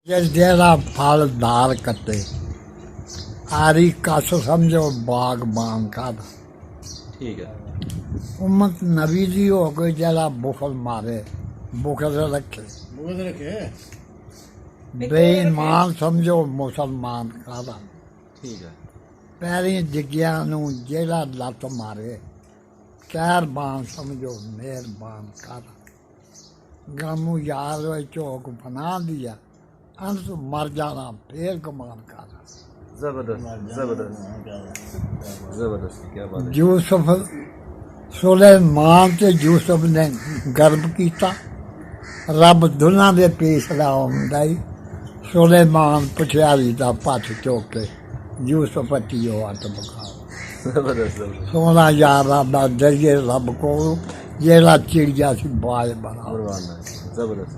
ਜਿਹੜਾ ਫਲਦਾਰ ਕੱਟੇ ਆਰੀ ਕਸ ਸਮਝੋ ਬਾਗਬਾਨ ਦਾ ठीक है। ਉਮਤ ਨਬੀ ਦੀ ਹੋ ਕੇ ਜਿਹੜਾ ਬੁਖਲ ਮਾਰੇ ਬੁਖਲ ਰੱਖੇ ਬੇਈਮਾਨ ਸਮਝੋ ਮੁਸਲਮਾਨ ਕਾਦਾ ठीक है। ਪੈਰੀ ਜਗਿਆ ਨੂੰ ਜਿਹੜਾ ਲੱਤ ਮਾਰੇ ਕਹਿਰਬਾਨ ਸਮਝੋ ਮਿਹਰਬਾਨ ਕਾਦਾ ਗਮੂ ਯਾਰ ਹੋਏ ਚੋਕ ਬਣਾ ਦਿਆ ਅੰਤ ਮਰ ਜਾਣਾ ਫੇਰ ਕਮਾਨ ਕਾਦਾ जबरदस्त जबरदस्त जबरदस्त, क्या बात है। ਯੂਸਫ ਸੁਲੇਮਾਨ ਤੇ ਯੂਸਫ ਨੇ ਗਰਬ ਕੀਤਾ ਰੱਬ ਦੋਨਾਂ ਦੇ ਪੇਸ਼ ਦਾ ਹੁੰਦਾ ਹੀ ਸੁਲੇਮਾਨ ਪੁੱਛਿਆਰੀ ਦਾ ਪੱਠ ਚੁੱਕ ਕੇ ਯੂਸਫ ਅੱਤੀਓ ਹੱਥ ਬਖਾ जबरदस्त जबरदस्त, ਸੋਨਾ ਯਾਰਾਂ ਦਾ ਦਰਿਏ ਰੱਬ ਕੋਲ ਜਿਹੜਾ ਚਿੜੀਆ ਸੀ ਬਾਜ ਬਣਾ कुर्बान है, जबरदस्त।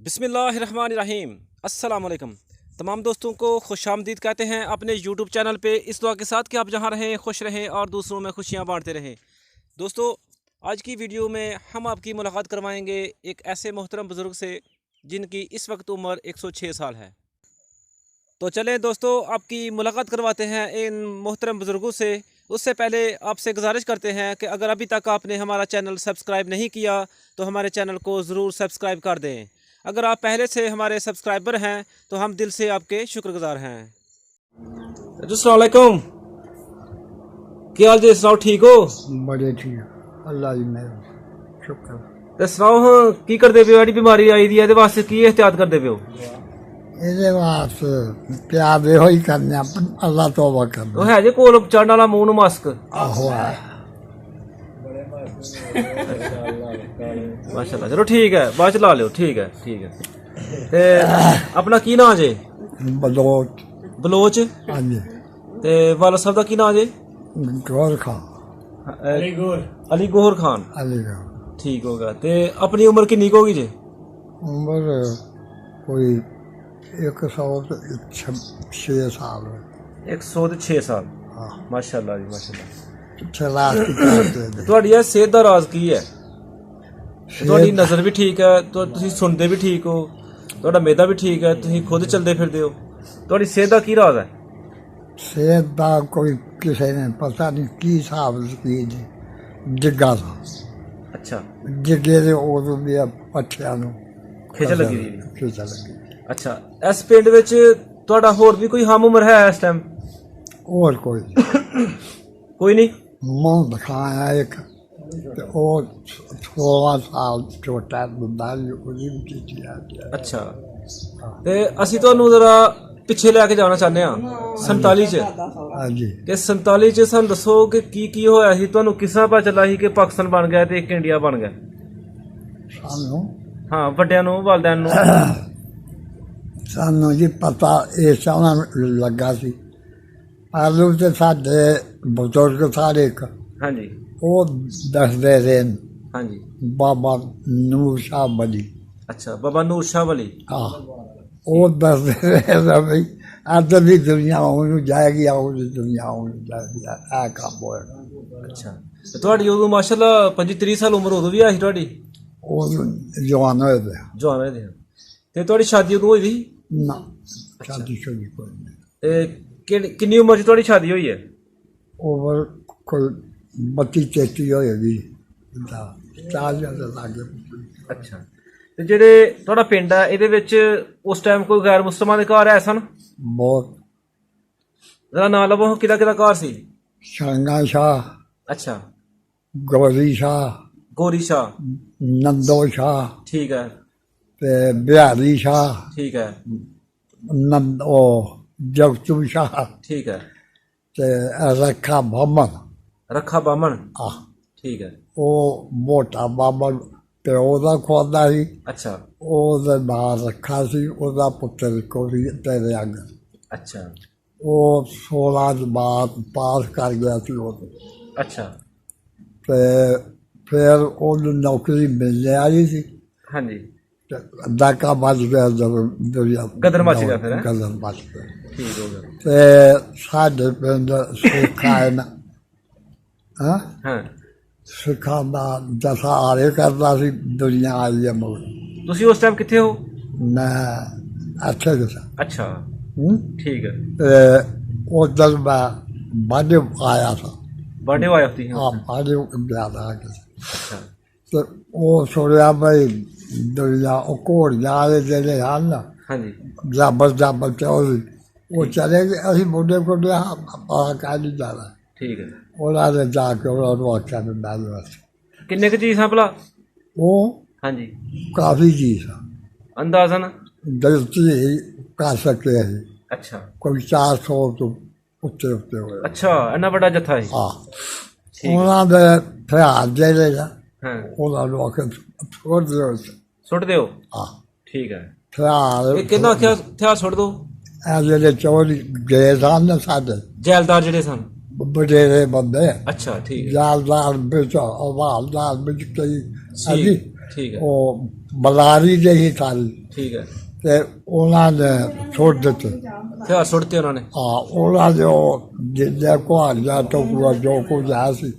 बिस्मिल्लाहिर्रहमानिर्रहीम, अस्सलाम वालेकुम। तमाम दोस्तों को खुशामदीद कहते हैं अपने यूट्यूब चैनल पे, इस दुआ के साथ कि आप जहाँ रहें खुश रहें और दूसरों में खुशियाँ बांटते रहें। दोस्तों, आज की वीडियो में हम आपकी मुलाकात करवाएंगे एक ऐसे मोहतरम बुज़ुर्ग से जिनकी इस वक्त उम्र 106 साल है। तो चलें दोस्तों, आपकी मुलाकात करवाते हैं इन मोहतरम बुज़ुर्गों से। उससे पहले आपसे गुजारिश करते हैं कि अगर अभी तक आपने हमारा चैनल सब्सक्राइब नहीं किया तो हमारे चैनल को ज़रूर सब्सक्राइब कर दें। अगर आप पहले से हमारे सब्सक्राइबर हैं तो हम दिल से आपके शुक्रगुजार हैं। अस्सलाम वालेकुम, क्या हाल जी? सुनाओ, ठीक हो? ਬੜੇ ਠੀਕ ਅੱਲਾ ਦੀ ਮਿਹਰ ਸ਼ੁਕਰ ते सुनाओ हाँ, की करदे पे हो? जेह्ड़ी बीमारी आई दी है, इहदे वास्ते की एहतियात करदे पे हो? ਇਹਦੇ ਵਾਸਤੇ ਪਿਆਰ ਇਹੋ ਹੀ ਕਰਨੇ ਆ ਅੱਲਾ ਤੋਬਾ ਕਰਨਾ ਉਹ ਹੈ ਜੇ ਕੋਲ ਚੜਨ ਵਾਲਾ ਮੂੰਹ ਨੂੰ ਮਾਸਕ? ਆਹੋ ਹੈ माशाल्लाह, चलो ठीक है, बाद च ला लियो। ठीक है, ठीक है। ते अपना की नाम जे? ਬਲੋਚ बलोच। ਹਾਂਜੀ ते वाला साहब दा की नाम जे? ਗੌਰ ਖਾਂ अली गोहर खान। ਅਲੀ ਗਾ ठीक हो गया। ते अपनी उम्र किन्नी को होगी जे? ਉਮਰ ਕੋਈ 106 ਸਾਲ 106 साल। ਹਾਂ माशाल्लाह जी, माशाल्लाह। ਚਲਾਕ ਕਰਦੇ ਤੁਹਾਡੀ ਇਹ ਸਿਹਤ ਦਾ ਰਾਜ਼ ਕੀ ਹੈ? ਤੁਹਾਡੀ ਨਜ਼ਰ ਵੀ ਠੀਕ ਹੈ, ਤੁਸੀਂ ਸੁਣਦੇ ਵੀ ਠੀਕ ਹੋ, ਤੁਹਾਡਾ ਮਿਹਦਾ ਵੀ ਠੀਕ ਹੈ, ਤੁਸੀਂ ਖੁਦ ਚੱਲਦੇ ਫਿਰਦੇ ਹੋ, ਤੁਹਾਡੀ ਸਿਹਤ ਦਾ ਕੀ ਰਾਜ਼ ਹੈ? ਸਿਹਤ ਦਾ ਕੋਈ ਕਿਸੇ ਨੇ ਪਤਾ ਨਹੀਂ ਕੀ ਹਿਸਾਬ ਕੀ ਜੀ ਜੱਗਾ ਦਾ ਅੱਛਾ, ਜੱਗੇ ਦੇ ਉਦੋਂ ਵੀ ਪੱਠਿਆਂ ਨੂੰ ਖਿੱਚ ਲੱਗੀ ਦੀ। ਖਿੱਚ ਲੱਗੀ ਅੱਛਾ, ਇਸ ਪਿੰਡ ਵਿੱਚ ਤੁਹਾਡਾ ਹੋਰ ਵੀ ਕੋਈ ਹਮ ਉਮਰ ਹੈ ਇਸ ਟਾਈਮ? ਹੋਰ ਕੋਈ ਕੋਈ ਨਹੀਂ? ਮੂੰਹ ਦਿਖਾਇਆ ਇੱਕ ਤੇ ਉਹ 16 ਸਾਲ ਛੋਟਾ ਬੰਦਾ ਸੀ, ਉਹਦੀ ਵੀ ਕੀਤੀ ਆ ਅੱਛਾ, ਤੇ ਅਸੀਂ ਤੁਹਾਨੂੰ ਜ਼ਰਾ ਪਿੱਛੇ ਲੈ ਕੇ ਜਾਣਾ ਚਾਹੁੰਦੇ ਹਾਂ 47 ਚ। ਹਾਂਜੀ ਕਿ 47 ਚ ਸਾਨੂੰ ਦੱਸੋ ਕਿ ਕੀ ਹੋਇਆ ਸੀ, ਤੁਹਾਨੂੰ ਕਿਸ ਤਰ੍ਹਾਂ ਪਤਾ ਚੱਲਾ ਸੀ ਕਿ ਪਾਕਿਸਤਾਨ ਬਣ ਗਿਆ ਤੇ ਇੱਕ ਇੰਡੀਆ ਬਣ ਗਿਆ? ਸਾਨੂੰ ਹਾਂ, ਵੱਡਿਆਂ ਨੂੰ, ਵਾਲਿਆਂ ਨੂੰ। ਸਾਨੂੰ ਜੀ ਪਤਾ ਇਹ ਸੋਹਣਾ ਲੱਗਾ ਸੀ ਆਲੂ ਤੇ ਸਾਡੇ ਬਜ਼ੁਰਗ ਸਾਰੇ ਇੱਕ ਹਾਂਜੀ ਉਹ ਦੱਸਦੇ ਰਹੇ ਨੇ, ਹਾਂਜੀ। ਬਾਬਾ ਨੂਰ ਸ਼ਾਹ ਬਲੀ ਅੱਛਾ, ਬਾਬਾ ਨੂਰ ਸ਼ਾਹ ਵਲੀ। ਹਾਂ ਉਹ ਦੱਸਦੇ ਰਹੇ ਵੀ ਅੱਧ ਦੀ ਦੁਨੀਆ ਉਹਨੂੰ ਜਾਏਗੀ ਉਹਦੀ ਦੁਨੀਆ ਉਹਨੂੰ ਜਾਏਗੀ ਇਹ ਕੰਮ ਹੋਏਗਾ ਅੱਛਾ, ਤੇ ਤੁਹਾਡੀ ਉਦੋਂ ਮਾਸ਼ਾਅੱਲਾ 25-30 ਸਾਲ ਉਮਰ ਉਦੋਂ ਵੀ ਆਈ ਸੀ ਤੁਹਾਡੀ? ਉਹ ਜਵਾਨ ਹੋਏ ਦੇ ਜਵਾਨ ਹੋਏ ਦੇ। ਤੇ ਤੁਹਾਡੀ ਸ਼ਾਦੀ ਉਦੋਂ ਹੋਈ ਸੀ? ਨਾ ਸ਼ਾਦੀ ਸ਼ੁਦੀ ਕੋਈ ਨਹੀਂ ਤੇ ਕਿੰਨੀ ਉਮਰ 'ਚ ਤੁਹਾਡੀ ਸ਼ਾਦੀ ਹੋਈ ਹੈ? ਉਮਰ ਕੋਈ 32-33 ਹੋਏਗੀ ਚਾਰ ਜਿਆਦਾ ਲਾਗੇ ਅੱਛਾ, ਤੇ ਜਿਹੜੇ ਤੁਹਾਡਾ ਪਿੰਡ ਹੈ ਇਹਦੇ ਵਿੱਚ ਉਸ ਟਾਈਮ ਕੋਈ ਗੈਰ ਮੁਸਲਮਾਨ ਦੇ ਘਰ ਆਏ ਸਨ? ਬਹੁਤ ਇਹਦਾ ਨਾਂ ਲਵੋ, ਕਿਹਦਾ ਘਰ ਸੀ? ਸ਼ਰੰਗਾ ਸ਼ਾਹ ਅੱਛਾ, ਗੌਰੀ ਸ਼ਾਹ ਗੋਰੀ ਸ਼ਾਹ। ਨੰਦੋ ਸ਼ਾਹ ਠੀਕ ਹੈ, ਤੇ ਬਿਹਾਰੀ ਸ਼ਾਹ ਠੀਕ ਹੈ, ਨੰਦ ਉਹ ਜਗਤੂ ਸ਼ਾਹ ਠੀਕ ਹੈ। ਤੇ ਰੱਖਾ ਬਾਮਨ ਰੱਖਾ ਬਾਮਣ। ਆ ਠੀਕ ਹੈ, ਉਹ ਮੋਟਾ ਬਾਮਨ ਤੇ ਉਹਦਾ ਖੁਆਦਾ ਸੀ ਅੱਛਾ ਉਹਦਾ ਨਾਂ ਰੱਖਾ ਸੀ ਉਹਦਾ ਪੁੱਤਰ ਕੋਈ ਤੇਰੇ ਅੰਗ ਅੱਛਾ ਉਹ 16 ਦੇ ਬਾਅਦ ਪਾਸ ਕਰ ਗਿਆ ਸੀ ਉਹ ਅੱਛਾ। ਤੇ ਫਿਰ ਉਹਨੂੰ ਨੌਕਰੀ ਮਿਲ ਆਈ ਸੀ ਹਾਂਜੀ, ਤੇ ਡਾਕਾ ਵੱਜ ਗਿਆ ਜਦੋਂ ਦੁਨੀਆ ਗਦਰ ਮੱਚ ਗਿਆ ਫਿਰ, ਹੈਂ? ਗਦਰ ਮੱਚ ਗਿਆ ਠੀਕ ਹੋ ਗਿਆ। ਤੇ ਸਾਡੇ ਪਿੰਡ ਸਿੱਖਾਂ ਨਾ ਹਾਂ ਹਾਂ, ਸਿੱਖਾਂ ਦਾ ਦਸਾ ਆਰੇ ਕਰਦਾ ਸੀ ਦੁਨੀਆ ਆਈ ਹੈ ਮਗਰ ਤੁਸੀਂ ਉਸ ਟਾਈਮ ਕਿੱਥੇ ਹੋ? ਮੈਂ ਇੱਥੇ ਦੱਸਾਂ ਅੱਛਾ ਹੂੰ ਠੀਕ ਹੈ। ਤੇ ਉਧਰ ਮੈਂ ਬਾਡੇ ਆਇਆ ਸੀ ਬਰਥਡੇ ਆਇਆ ਸੀ ਆ ਬਾਡੇ ਜ਼ਿਆਦਾ ਆ ਗਿਆ ਅੱਛਾ ਤੇ ਉਹ ਸੁਣਿਆ ਬਈ ਦੁਨੀਆ ਉਹ ਘੋੜੀਆਂ ਦੇ ਜਿਹੜੇ ਹਨ ਨਾ ਹਾਂਜੀ ਜਾਬਰ ਚੌਧਰੀ ਉਹ ਚਲੇ ਗਏ ਅਸੀਂ ਮੁੰਡੇ ਕੋਲ ਆ ਕਹਿ ਨਹੀਂ ਜਾਣਾ ਠੀਕ ਹੈ। ਉਹਨਾਂ ਨੇ ਜਾ ਕੇ ਉਹਨਾਂ ਨੂੰ ਆਖਿਆ ਵੀ ਮੈਂ ਬਸ ਕਿੰਨੇ ਕੁ ਜੀ ਸਾਂ ਭਲਾ? ਉਹ ਹਾਂਜੀ ਕਾਫੀ ਚੀਜ਼ ਆ ਅੰਦਾਜ਼ਨ? ਗਲਤੀ ਕਰ ਸਕੇ ਅਸੀਂ ਅੱਛਾ ਕੋਈ 400 ਤੋਂ ਉੱਤੇ ਹੋਏ ਅੱਛਾ ਇੰਨਾ ਵੱਡਾ ਜੱਥਾ ਹੈ। ਹਾਂ ਠੀਕ ਹੈ। ਉਹਨਾਂ ਦੇ ਹਥਿਆਰ ਜਿਹੜੇ ਆ ਹਾਂ ਉਹਨਾਂ ਨੂੰ ਆਖਿਆ ਛੋੜ ਦਿਓ ਸੁੱਟ ਦਿਓ। ਹਾਂ ਠੀਕ ਹੈ। ਹਥਿਆਰ ਇਹ ਕਹਿੰਦਾ ਆਖਿਆ ਹਥਿਆਰ ਸੁੱਟ ਦਿਓ। ਇਹ ਜਿਹੜੇ ਚੋਰੀ ਗਏ ਸਨ ਨਾ ਸਾਡੇ ਜੈਲਦਾਰ ਜਿਹੜੇ ਸਨ? ਬਡੇਰੇ ਬੰਦੇ ਅੱਛਾ ਠੀਕ ਹੈ। ਜਾਲਦਾਰ ਵਿੱਚ ਹਵਾਲਦਾਰ ਵਿੱਚ ਕਈ ਅਜੀ ਠੀਕ ਹੈ। ਉਹ ਬਲਾਰੀ ਜਿਹੀ ਸਾਰੀ ਠੀਕ ਹੈ। ਤੇ ਉਹਨਾਂ ਨੇ ਛੋੜ ਦਿੱਤੇ ਹਥਿਆਰ ਸੁੱਟਤੇ ਉਹਨਾਂ ਨੇ? ਹਾਂ ਉਹਨਾਂ ਦੇ ਉਹ ਜਿੱਦਾਂ ਕੁਹਾੜੀਆਂ ਤੋਂ ਪੂਰਾ ਜੋ ਕੁਝ ਆਇਆ ਸੀ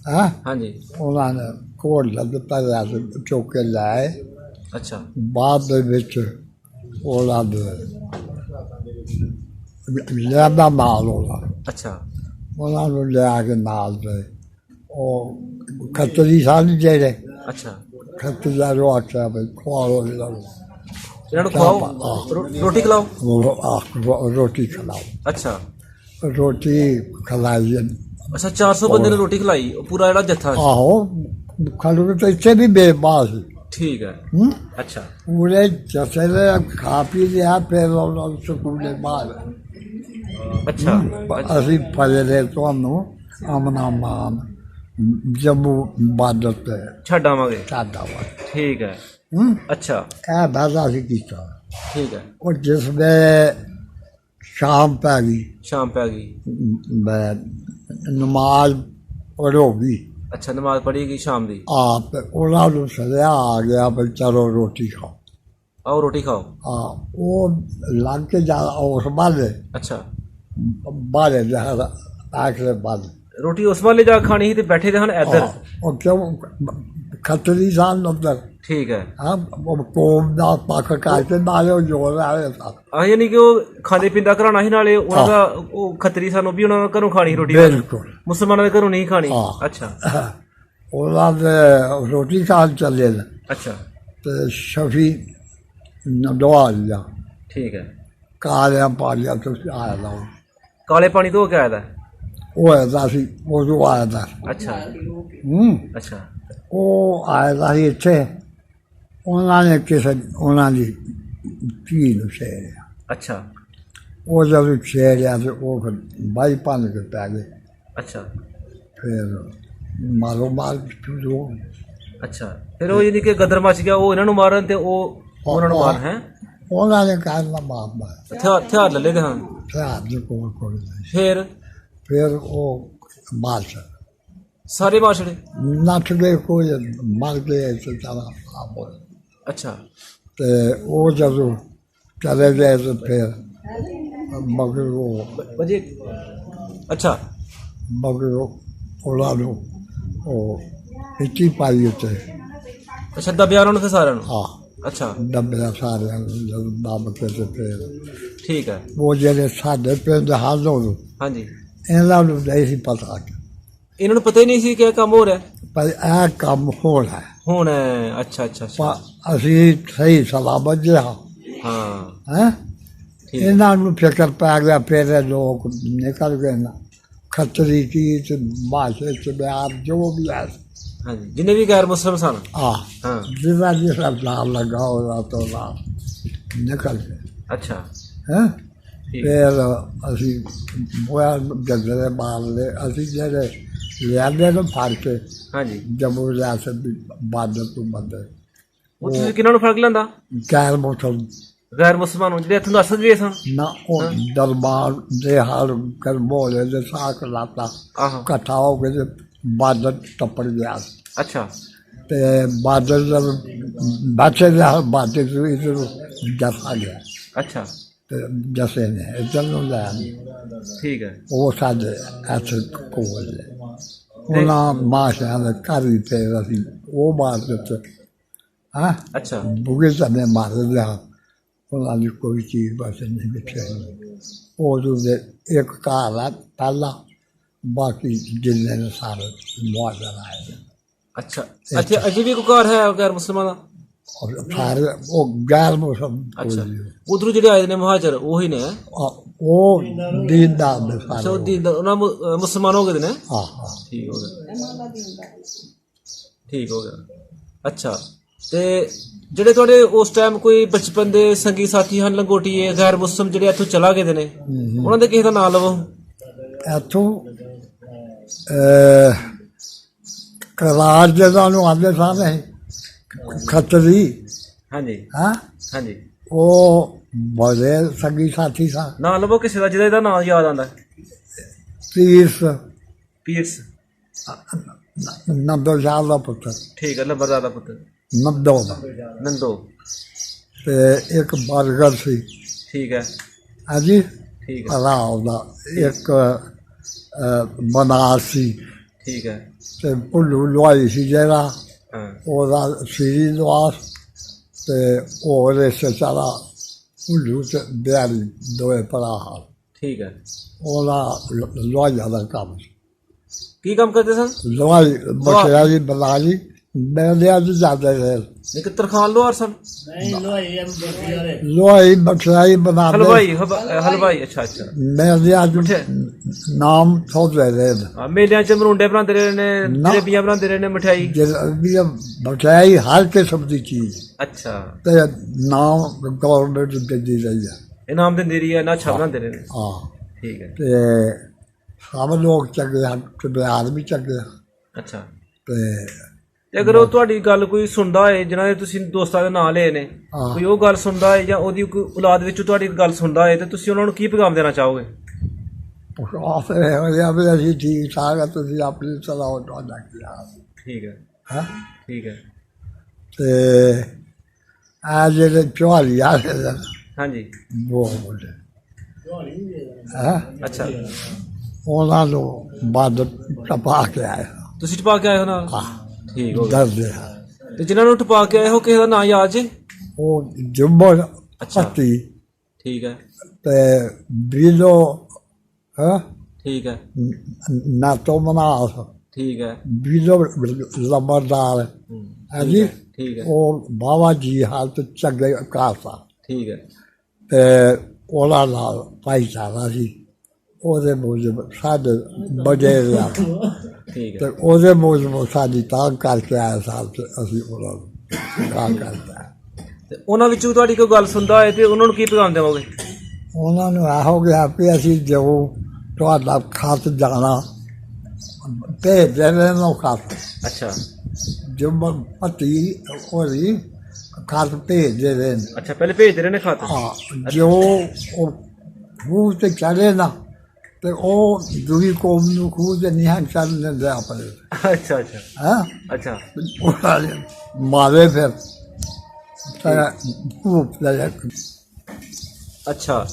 ਹੈਂ ਹਾਂਜੀ ਉਹਨਾਂ ਨੇ ਘੋੜੀਆਂ ਦੇ ਪੈਸੇ ਚੁੱਕ ਕੇ ਲਾਏ ਅੱਛਾ ਬਾਅਦ ਦੇ ਵਿੱਚ ਉਹਨਾਂ ਦੇ ਲਿਆਦਾ ਮਾਲ ਅੱਛਾ ਉਹਨਾਂ ਨੂੰ ਲਿਆ ਕੇ ਨਾਲ ਦੇ ਉਹ ਖੱਤਰੀ ਸਾਲ ਜਿਹੜੇ ਅੱਛਾ ਖੱਤਰੀ ਦਾ ਰੋ ਆਖਿਆ ਬਈ ਖਵਾਓ ਇਹਨਾਂ ਨੂੰ ਇਹਨਾਂ ਨੂੰ ਖਵਾਓ ਰੋਟੀ ਖਿਲਾਓ। ਰੋਟੀ ਖਿਲਾਓ ਅੱਛਾ ਰੋਟੀ ਖਿਲਾਈ ਅੱਛਾ 400 ਬੰਦੇ ਨੂੰ ਰੋਟੀ ਖਿਲਾਈ ਉਹ ਪੂਰਾ ਜਿਹੜਾ ਜੱਥਾ ਸੀ? ਆਹੋ ਖਲੂ ਤਾਂ ਇੱਥੇ ਵੀ ਬੇਬਾਸ ਸੀ ਠੀਕ ਹੈ। ਹੂੰ ਅੱਛਾ ਪੂਰੇ ਜਥੇ ਦੇ ਖਾ ਪੀ ਲਿਆ ਫਿਰ ਉਹਨਾਂ ਨੂੰ ਸਕੂਲੇ ਬਾਹਰ ਅੱਛਾ ਅਸੀਂ ਫਜਰੇ ਤੁਹਾਨੂੰ ਅਮਨਾ ਮਾਨ ਜੰਮੂ ਬਾਰਡਰ ਤੇ ਛੱਡ ਆਵਾਂਗੇ। ਸਾਡਾ ਵਾ ਠੀਕ ਹੈ। ਹੂੰ ਅੱਛਾ ਇਹ ਬਾਜ਼ਾ ਸੀ ਕੀਤਾ ਠੀਕ ਹੈ। ਉਹ ਜਿਸ ਵੇ ਸ਼ਾਮ ਪੈ ਗਈ ਸ਼ਾਮ ਪੈ ਗਈ। ਮੈਂ ਨਮਾਜ਼ ਪੜ੍ਹੋ ਗਈ ਅੱਛਾ ਨਮਾਜ਼ ਪੜ੍ਹੀ ਗਈ ਸ਼ਾਮ ਦੀ। ਆਪ ਉਹਨਾਂ ਨੂੰ ਸਜ਼ਾ ਆ ਗਿਆ ਵੀ ਚਲੋ ਰੋਟੀ ਖਾਓ ਆਓ ਰੋਟੀ ਖਾਓ। ਹਾਂ ਉਹ ਲੱਗ ਕੇ ਜਾ ਉਸ ਬਾਲੇ ਅੱਛਾ ਬਾਲੇ ਜਾ ਆਖਰੇ ਬਾਲੇ ਰੋਟੀ ਉਸ ਵਾਲੇ ਜਾ ਖਾਣੀ ਸੀ ਤੇ ਬੈਠੇ ਦੇ ਹਨ ਇੱਧਰ? ਉਹ ਕਿਉਂ ਖੱਤਰੀ ਸਾਨ ਉੱਧਰ ਠੀਕ ਹੈ। ਹਾਂ ਉਹ ਕੋਮ ਦਾ ਪੱਖ ਕਰਕੇ ਨਾਲੇ ਉਹ ਜੋਰ ਆਏ ਸਨ ਆ ਯਾਨੀ ਕਿ ਉਹ ਖਾਂਦੇ ਪੀਂਦਾ ਘਰਾਣਾ ਸੀ ਨਾਲੇ ਉਹਨਾਂ ਦਾ ਉਹ ਖੱਤਰੀ ਸਾਨੂੰ ਵੀ ਉਹਨਾਂ ਘਰੋਂ ਖਾਣੀ ਰੋਟੀ ਬਿਲਕੁਲ ਮੁਸਲਮਾਨਾਂ ਦੇ ਘਰੋਂ ਨਹੀਂ ਖਾਣੀ। ਹਾਂ। ਅੱਛਾ ਉਹਨਾਂ ਦੇ ਰੋਟੀ ਖਾਣ ਚੱਲੇ ਨੇ ਅੱਛਾ ਤੇ ਸ਼ਫੀ ਨਦਵਾ ਲਿਆ ਠੀਕ ਹੈ। ਕਾਲਿਆਂ ਪਾਲਿਆ ਤੁਸੀਂ ਆਇਆ ਲਾਓ ਕਾਲੇ ਪਾਣੀ ਤੋਂ ਕਿਆ ਆਇਆ? ਉਹ ਆਇਆ ਸੀ ਉਹ ਆਇਆ ਦਾ ਅੱਛਾ ਅੱਛਾ ਉਹ ਆਇਆ ਸੀ ਇੱਥੇ ਉਹਨਾਂ ਨੇ ਕਿਸੇ ਉਹਨਾਂ ਦੀ ਧੀ ਨੂੰ ਛੇੜਿਆ ਅੱਛਾ ਉਹ ਜਦੋਂ ਛੇੜਿਆ ਤੇ ਉਹ ਫਿਰ ਬਾਈ ਭੰਨ ਕੇ ਪੈ ਗਏ ਅੱਛਾ ਫਿਰ ਮਾਰੋ ਮਾਰ ਸ਼ੁਰੂ ਹੋ ਗਈ। ਅੱਛਾ ਫਿਰ ਉਹ ਯਾਨੀ ਕਿ ਗਦਰ ਮਚ ਗਿਆ ਉਹ ਇਹਨਾਂ ਨੂੰ ਮਾਰਨ ਤੇ ਉਹ ਉਹਨਾਂ ਨੂੰ ਮਾਰਨ ਹੈ? ਉਹਨਾਂ ਨੇ ਕਾਹਨਾ ਮਾਰਨਾ ਹਥਿਆਰ ਲੈ ਲਏ ਹਾਂ। ਹਥਿਆਰ ਦੇ ਕੋਲ ਕੋਲ ਨਹੀਂ। ਫਿਰ ਉਹ ਮਾਰ ਸਾਰੇ ਮਾਰ ਛੜੇ? ਨੱਠ ਗਏ ਕੋਈ ਮਰ ਗਏ ਤੇ ਸਾਰਾ ਆਪ ਹੋਇਆ। ਅੱਛਾ ਤੇ ਉਹ ਜਦੋਂ ਚਲੇ ਗਏ ਤੇ ਫਿਰ ਮਗਰ ਉਹ ਵਜੇ ਅੱਛਾ ਮਗਰ ਉਹਨਾਂ ਨੂੰ ਉਹ ਇੱਟੀ ਪਾਈ ਉੱਤੇ ਅੱਛਾ ਦੱਬਿਆ ਉਹਨਾਂ ਨੂੰ ਫਿਰ ਸਾਰਿਆਂ ਨੂੰ? ਹਾਂ ਅੱਛਾ ਡੱਬਿਆ ਸਾਰਿਆਂ ਨੂੰ ਜਦੋਂ ਦੱਬ ਕੇ ਤੇ ਫਿਰ ਠੀਕ ਹੈ। ਉਹ ਜਿਹੜੇ ਸਾਡੇ ਪਿੰਡ ਹਾਲ ਹੋ ਹਾਂਜੀ ਇਹਨਾਂ ਨੂੰ ਨਹੀਂ ਸੀ ਪਤਾ ਇਹਨਾਂ ਨੂੰ ਪਤਾ ਹੀ ਨਹੀਂ ਸੀ ਕਿ ਇਹ ਕੰਮ ਹੋ ਰਿਹਾ ਪਰ ਇਹ ਕੰਮ ਹੋਣਾ ਹੈ ਹੁਣ? ਅੱਛਾ ਅੱਛਾ ਅੱਛਾ ਪਰ ਅਸੀਂ ਸਹੀ ਸਲਾਮਤ ਜਿਹਾ ਹਾਂ ਹੈਂ ਠੀਕ। ਇਹਨਾਂ ਨੂੰ ਫਿਕਰ ਪੈ ਗਿਆ ਫਿਰ ਇਹ ਲੋਕ ਨਿਕਲ ਗਏ ਨਾ ਖੱਤਰੀ ਕੀ ਤੇ ਬਾਸ਼ੇ ਚ ਬਿਆਰ ਜੋ ਵੀ ਹੈ ਹਾਂਜੀ ਜਿੰਨੇ ਵੀ ਗੈਰ ਮੁਸਲਮ ਸਨ। ਹਾਂ ਹਾਂ ਜਿਹਦਾ ਜਿਸਾ ਨਾਮ ਲੱਗਾ ਉਹਦਾ ਤੋਂ ਨਾਮ ਨਿਕਲ ਗਏ ਅੱਛਾ ਹੈਂ ਠੀਕ। ਫਿਰ ਅਸੀਂ ਬੋਇਆ ਜੱਜਰੇ ਮਾਰ ਲਏ ਅਸੀਂ ਜਿਹੜੇ ਲਿਆਂਦੇ ਨੂੰ ਫੜ ਕੇ ਹਾਂਜੀ ਜੰਮੂ ਰਿਆਸਤ ਬਾਦਰ ਤੋਂ ਬੰਦੇ ਉਹ ਤੁਸੀਂ ਕਿਹਨਾਂ ਨੂੰ ਫਰਕ ਲੈਂਦਾ? ਗੈਰ ਮੁਸਲਮ ਗੈਰ ਮੁਸਲਮਾਨ ਨੂੰ ਜਿਹੜੇ ਇੱਥੋਂ ਦਾ ਅਸਲ ਵੀ ਸਨ? ਨਾ ਉਹ ਦਰਬਾਰ ਦੇ ਹਾਲ ਕਰ ਬੋਲੇ ਦੇ ਸਾਕ ਲਾਤਾ ਆਹੋ ਇਕੱਠਾ ਹੋ ਕੇ ਤੇ ਬਾਦਰ ਟੱਪੜ ਗਿਆ ਅੱਛਾ ਤੇ ਬਾਦਰ ਦਾ ਬੱਚੇ ਦਾ ਬਾਦਰ ਤੋਂ ਇਧਰ ਜਫਾ ਗਿਆ ਅੱਛਾ ਤੇ ਜਸੇ ਨੇ ਇੱਧਰ ਨੂੰ ਲੈ ਆਏ। ਠੀਕ ਹੈ। ਉਹ ਸਾਡੇ ਇੱਥੇ ਕੋਲ ਹੈ ਉਹਨਾਂ ਮਾਸ਼ਾਂ ਦੇ ਘਰ ਹੀ ਤੇ ਅਸੀਂ ਉਹ ਮਾਰ ਦਿੱਤੇ ਹਾਂ ਅੱਛਾ ਬੁਗੇ ਸਮੇਂ ਮਾਰ ਲਿਆ ਉਹਨਾਂ ਦੀ ਕੋਈ ਚੀਜ਼ ਬਸ ਨਹੀਂ ਵੇਖੀ। ਉਦੋਂ ਦੇ ਇੱਕ ਘਰ ਆ ਪਹਿਲਾਂ, ਬਾਕੀ ਜਿੰਨੇ ਨੇ ਸਾਰੇ ਮੁਆਜ਼ਨ ਆਏ ਨੇ। ਅੱਛਾ ਅੱਛਾ, ਅਜੇ ਵੀ ਕੋਈ ਘਰ ਹੈ ਗੈਰ ਮੁਸਲਮਾਨ ਦਾ? ਔਰ ਸਾਰੇ ਉਹ ਗੈਰ ਮੁਸਲਮਾਨ ਅੱਛਾ, ਉਧਰੋਂ ਜਿਹੜੇ ਆਏ ਨੇ ਮੁਹਾਜਰ ਉਹੀ ਨੇ? ਉਹ ਦੀਨਦਾਰ ਨੇ ਅੱਛਾ, ਸਾਰੇ। ਉਹ ਦੀਨ ਉਹਨਾਂ ਮੁਸਲਮਾਨ ਹੋ ਗਏ ਨੇ? ਹਾਂ ਹਾਂ, ਠੀਕ ਹੋ ਗਿਆ, ਠੀਕ ਹੋ ਗਿਆ। ਅੱਛਾ, ਤੇ ਜਿਹੜੇ ਤੁਹਾਡੇ ਉਸ ਟਾਈਮ ਕੋਈ ਬਚਪਨ ਦੇ ਸੰਗੀ ਸਾਥੀ ਹਨ ਲੰਗੋਟੀਏ ਗੈਰ ਮੁਸਲਮ ਜਿਹੜੇ ਇੱਥੋਂ ਚਲਾ ਗਏ ਨੇ, ਉਹਨਾਂ ਦੇ ਕਿਸੇ ਦਾ ਨਾਂ ਲਵੋ। ਇੱਥੋਂ ਕਰਾਰ ਜਿਹਦਾ ਨੂੰ ਆਉਂਦੇ ਸਾਰੇ ਖੱਤਰੀ, ਹਾਂਜੀ ਹਾਂ, ਹਾਂਜੀ, ਉਹ ਬੜੇ ਸੰਗੀ ਸਾਥੀ ਸਨ। ਨਾਂ ਲਵੋ ਕਿਸੇ ਦਾ ਜਿਹਦਾ ਇਹਦਾ ਨਾਂ ਯਾਦ ਆਉਂਦਾ। ਤੀਰਸ ਪੀਰਸ, ਨੰਦੋ ਸ਼ਾਹ ਦਾ ਪੁੱਤਰ, ਠੀਕ ਹੈ, ਨੰਬਰਦਾਰ ਦਾ ਪੁੱਤਰ ਨੰਦੋ ਦਾ, ਨੰਦੋ, ਤੇ ਇੱਕ ਬਰਗਰ ਸੀ, ਠੀਕ ਹੈ, ਹਾਂਜੀ, ਠੀਕ ਹੈ, ਰਾਵ ਦਾ, ਇੱਕ ਬਨਾਰਸੀ, ਠੀਕ ਹੈ, ਤੇ ਭੁੱਲੂ ਲੁਆਈ ਸੀ ਜਿਹੜਾ, ਹਾਂ, ਉਹਦਾ ਸੀਰੀ ਲਵਾਸ, ਤੇ ਉਹ ਰਿਸ਼ਤੇਦਾਰਾ ਭੁੱਲੂ ਤੇ ਬਿਆਰੀ ਦੋਏ ਭਰਾ ਹਨ। ਠੀਕ ਹੈ। ਉਹਦਾ ਲੁਆਈਆਂ ਦਾ ਕੰਮ ਸੀ। ਕੀ ਕੰਮ ਕਰਦੇ ਸਨ? ਲੁਆਈ ਬਖਿਆਰੀ ਬਲਾਜੀ ਮੇਰੇ ਅੱਜ ਜਾਂਦੇ ਰਹੇ। ਇੱਕ ਤਰਖਾਨ ਲੋਹਾਰ ਸਨ? ਲੋਹਾਈ ਬਖਿਆਰੀ ਬਣਾਉਂਦੇ ਹਲਵਾਈ, ਹਲਵਾਈ, ਅੱਛਾ ਅੱਛਾ। ਮੇਰੇ ਅੱਜ ਨਾਮ ਸੋਚਦੇ ਰਹੇ। ਹਾਂ, ਮੇਲਿਆਂ 'ਚ ਮਰੂੰਡੇ ਬਣਾਉਂਦੇ ਰਹੇ ਨੇ, ਜਲੇਬੀਆਂ ਬਣਾਉਂਦੇ ਰਹੇ ਨੇ, ਮਠਿਆਈ। ਬਖਿਆਰੀ ਹਰ ਕਿਸਮ ਦੀ ਚੀਜ਼, ਅੱਛਾ, ਤੇ ਨਾਮ ਗੌਰਮੈਂਟ ਦਿੰਦੀ ਰਹੀ ਹੈ, ਇਨਾਮ ਦਿੰਦੀ ਰਹੀ ਹੈ ਨਾ, ਅੱਛਾ ਬਣਾਉਂਦੇ ਰਹੇ ਨੇ। ਹਾਂ, ਠੀਕ ਹੈ, ਤੇ ਸਭ ਲੋਕ ਚੰਗੇ ਹਨ ਤੇ ਬਿਹਾਰ ਵੀ ਚੰਗੇ ਹਨ। ਅੱਛਾ। ਤੇ ਤੇ ਅਗਰ ਉਹ ਤੁਹਾਡੀ ਗੱਲ ਕੋਈ ਸੁਣਦਾ ਹੋਏ, ਜਿਨ੍ਹਾਂ ਦੇ ਤੁਸੀਂ ਦੋਸਤਾਂ ਦੇ ਨਾਂ ਲਏ ਨੇ, ਹਾਂ। ਕੋਈ ਉਹ ਗੱਲ ਸੁਣਦਾ ਹੈ ਜਾਂ ਉਹਦੀ ਕੋਈ ਔਲਾਦ ਵਿੱਚੋਂ ਤੁਹਾਡੀ ਗੱਲ ਸੁਣਦਾ ਹੈ, ਤੇ ਤੁਸੀਂ ਉਹਨਾਂ ਨੂੰ ਕੀ ਪੈਗਾਮ ਦੇਣਾ ਚਾਹੋਗੇ? ਆਸਰੇ ਹੋ ਗਿਆ ਵੀ ਅਸੀਂ ਠੀਕ ਠਾਕ ਆ, ਤੁਸੀਂ ਆਪਣੀ ਚਲਾਓ ਤੁਹਾਡਾ ਕੀ ਹਾਲ ਠੀਕ ਹੈ, ਹੈ। ਠੀਕ ਹੈ, ਤੇ ਆ ਜਿਹੜੇ ਚੌਹਾਲੀ ਆ ਰਹੇ ਨੇ, ਹਾਂਜੀ, ਬਹੁਤ ਮੁੰਡੇ ਹੈ, ਅੱਛਾ। ਉਹਨਾਂ ਨੂੰ ਬੰਦ ਟਪਾ ਕੇ ਆਏ ਤੁਸੀਂ ਟਪਾ ਕੇ ਆਏ ਹੋ ਨਾਲ? ਹਾਂ, ਠੀਕ ਹੋ ਗਿਆ। ਡਰਦੇ ਆ। ਤੇ ਜਿਨ੍ਹਾਂ ਨੂੰ ਟਪਾ ਕੇ ਆਏ ਹੋ ਕਿਸੇ ਦਾ ਨਾਂ ਯਾਦ ਜੇ? ਉਹ ਜੁੰਬਰ ਅੱਛਾ। ਪੱਤੀ ਠੀਕ ਹੈ, ਤੇ ਬੀਲੋ ਹੈ, ਠੀਕ ਹੈ, ਨਾਤੋ ਮਨਾਸ, ਠੀਕ ਹੈ, ਬੀਲੋ ਲੰਬਰਦਾਰ ਹੈ ਜੀ, ਠੀਕ ਹੈ, ਉਹ ਬਾਬਾ ਜੀ ਹਾਲਤ ਚੰਗੇ ਕਾਸਾ, ਠੀਕ ਹੈ, ਤੇ ਉਹਨਾਂ ਨਾਲ ਭਾਈਚਾਰਾ ਸੀ। ਉਹਦੇ ਮੂਜਬ ਸਾਡੇ ਬਜੇ ਰਿਹਾ, ਠੀਕ ਹੈ। ਤੇ ਉਹਦੇ ਮੂਜਬ ਸਾਡੀ ਤਾਂ ਕਰਕੇ ਆਇਆ ਸਾਲ ਤੇ ਅਸੀਂ ਉਹਨਾਂ ਨੂੰ ਤਾਂ ਕਰਦੇ ਆ। ਤੇ ਉਹਨਾਂ ਵਿੱਚੋਂ ਤੁਹਾਡੀ ਕੋਈ ਗੱਲ ਸੁਣਦਾ ਹੋਏ ਤੇ ਉਹਨਾਂ ਨੂੰ ਕੀ ਪੈਗਾਮ ਦੇਵੋਗੇ? ਉਹਨਾਂ ਨੂੰ ਇਹੋ ਗਿਆ ਵੀ ਅਸੀਂ ਜੋ ਤੁਹਾਡਾ ਖਤ ਜਾਣਾ ਭੇਜ ਦੇਣੇ ਨੂੰ ਖਤ, ਅੱਛਾ, ਜੁੰਬਰ ਪੱਤੀ ਉਹਦੀ ਖਤ ਭੇਜ ਦੇ ਰਹੇ ਨੇ। ਅੱਛਾ, ਪਹਿਲੇ ਭੇਜਦੇ ਰਹੇ ਨੇ ਖਤ? ਹਾਂ, ਜੋ ਉਹ ਖੂਹ ਤੇ ਚੜੇ ਨਾ, ਤੇ ਉਹ ਦੂਜੀ ਕੌਮ ਨੂੰ ਖੂਹ ਤੇ ਨਹੀਂ ਚੱਲ ਦਿੰਦੇ ਆਪਣੇ, ਅੱਛਾ ਅੱਛਾ, ਹੈਂ, ਅੱਛਾ, ਉਹਨਾਂ ਨੇ ਮਾਰੇ ਫਿਰ ਖੂਬ ਲੈ। ਅੱਛਾ।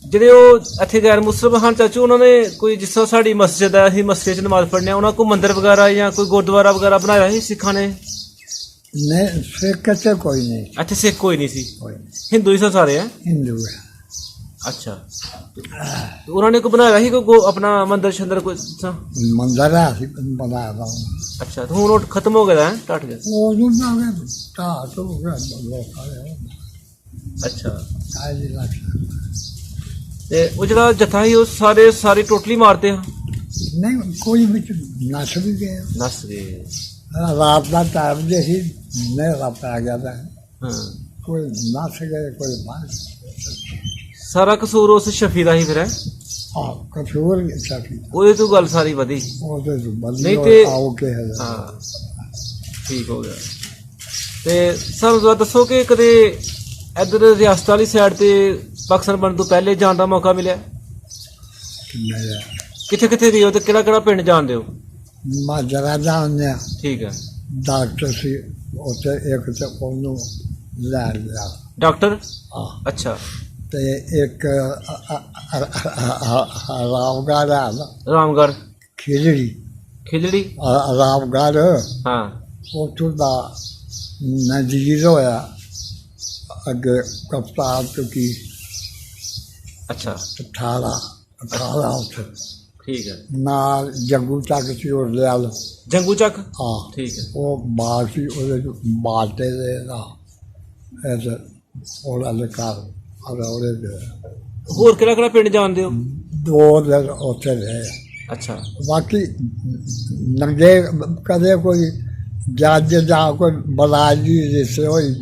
ਜਿਹੜੇ ਉਹ ਇੱਥੇ ਗੈਰ ਮੁਸਲਮ ਹਨ ਚਾਚੂ, ਉਹਨਾਂ ਨੇ ਕੋਈ ਜਿਸ ਤਰ੍ਹਾਂ ਸਾਡੀ ਮਸਜਿਦ ਹੈ, ਅਸੀਂ ਮਸਜਿਦ 'ਚ ਨਮਾਜ਼ ਪੜ੍ਹਨੇ ਆ, ਉਹਨਾਂ ਕੋਲ ਮੰਦਿਰ ਵਗੈਰਾ ਜਾਂ ਕੋਈ ਗੁਰਦੁਆਰਾ ਵਗੈਰਾ ਬਣਾਇਆ ਸੀ ਸਿੱਖਾਂ ਨੇ? ਨਹੀਂ, ਸਿੱਖ ਤੇ ਕੋਈ ਨਹੀਂ, ਇੱਥੇ ਸਿੱਖ ਕੋਈ ਨਹੀਂ ਸੀ, ਕੋਈ ਨਹੀਂ, ਹਿੰਦੂ ਹੀ ਸਨ ਸਾਰੇ? ਹੈ, ਹਿੰਦੂ ਹੈ। ਅੱਛਾ। ਤੇ ਉਹਨਾਂ ਨੇ ਕੋਈ ਬਣਾਇਆ ਸੀ ਕੋਈ ਆਪਣਾ ਮੰਦਿਰ ਸ਼ੰਦਰ ਕੋਈ? ਮੰਦਰ ਹੈ ਅਸੀਂ ਬਣਾਇਆ ਦਾ। ਅੱਛਾ, ਤੇ ਹੁਣ ਉਹ ਖਤਮ ਹੋ ਗਿਆ ਹੈ, ਟੱਟ ਗਿਆ? ਉਹ ਨੂੰ ਨਾ ਗਏ ਤਾਂ ਹੋ ਗਿਆ ਲੋਕਾਂ ਦੇ। ਅੱਛਾ। ਆਜੀ ਲੱਗ ਤੇ ਉਹ ਜਿਹੜਾ ਜੱਥਾ ਸੀ ਉਹ ਸਾਰੇ ਟੋਟਲੀ ਮਾਰਦੇ ਆ? ਨਹੀਂ, ਕੋਈ ਵਿੱਚ ਨੱਸ ਵੀ ਗਏ। ਨੱਸ ਗਏ। ਰਾਤ ਦਾ ਟਾਈਮ ਜੇ ਸੀ, ਹਨੇਰਾ ਪੈ ਗਿਆ ਤਾਂ ਹਾਂ, ਕੋਈ ਨੱਸ ਗਏ, ਕੋਈ ਮਾਰ। ਸਾਰਾ ਕਸੂਰ ਉਸ ਸ਼ਫੀ ਦਾ ਹੀ ਫਿਰ? ਹੈ, ਹਾਂ, ਕਸੂਰ ਅੱਛਾ ਕੀ ਉਹਦੇ ਤੋਂ ਗੱਲ ਸਾਰੀ ਵਧੀ? ਉਹਦੇ ਤੋਂ ਬਦਲੀ ਨਹੀਂ ਤੇ ਆਓ ਕੇ ਹੈ। ਹਾਂ, ਠੀਕ ਹੋ ਗਿਆ। ਤੇ ਸਾਨੂੰ ਜ਼ਰਾ ਦੱਸੋ ਕਿ ਕਦੇ ਇੱਧਰ ਰਿਆਸਤ ਵਾਲੀ ਸਾਈਡ ਤੇ ਪਾਕਿਸਤਾਨ ਬਣਨ ਤੋਂ ਪਹਿਲੇ ਜਾਣ ਦਾ ਮੌਕਾ ਮਿਲਿਆ? ਕਿੱਥੇ ਕਿੱਥੇ ਗਏ ਹੋ ਤੇ ਕਿਹੜਾ ਕਿਹੜਾ ਪਿੰਡ ਜਾਣਦੇ ਹੋ? ਮਾਜਰਾ ਜਾਣਦੇ ਆ। ਠੀਕ ਹੈ। ਡਾਕਟਰ ਸੀ ਉੱਥੇ ਇੱਕ, ਤੇ ਉਹਨੂੰ ਲੈ ਲਿਆ। ਡਾਕਟਰ? ਹਾਂ। ਅੱਛਾ। ਤੇ ਇੱਕ ਰਾਮਗੜ੍ਹ ਆ ਨਾ, ਰਾਮਗੜ੍ਹ? ਖਿਜੜੀ ਰਾਮਗੜ੍ਹ, ਹਾਂ। ਉੱਥੋਂ ਦਾ ਨਜ਼ੀਰ ਹੋਇਆ ਅੱਗੇ ਕਪਤਾਨ ਚੁੱਕੀ ਅੱਛਾ 18 ਉੱਥੇ ਠੀਕ ਹੈ। ਨਾਲ ਜੰਗੂ ਚੱਕ ਸੀ ਉਹ ਲਿਆਲ ਜੰਗੂ ਚੱਕ ਹਾਂ ਠੀਕ ਹੈ। ਉਹ ਬਾਗ ਸੀ ਉਹਦੇ 'ਚ ਬਾਟੇ ਦੇ ਨਾ ਐਸੇ ਉਹਨਾਂ ਦੇ ਘਰ ਉਹਦੇ ਦੇ ਹੋਰ ਕਿਹੜਾ ਕਿਹੜਾ ਪਿੰਡ ਜਾਣਦੇ ਹੋ? 2 ਦਿਨ ਉੱਥੇ ਰਹੇ। ਅੱਛਾ ਬਾਕੀ ਨੰਗੇ ਕਦੇ ਕੋਈ ਜੱਜ ਜਾਂ ਕੋਈ ਬਲਾਜੀ ਜਿਸੇ ਹੋਈ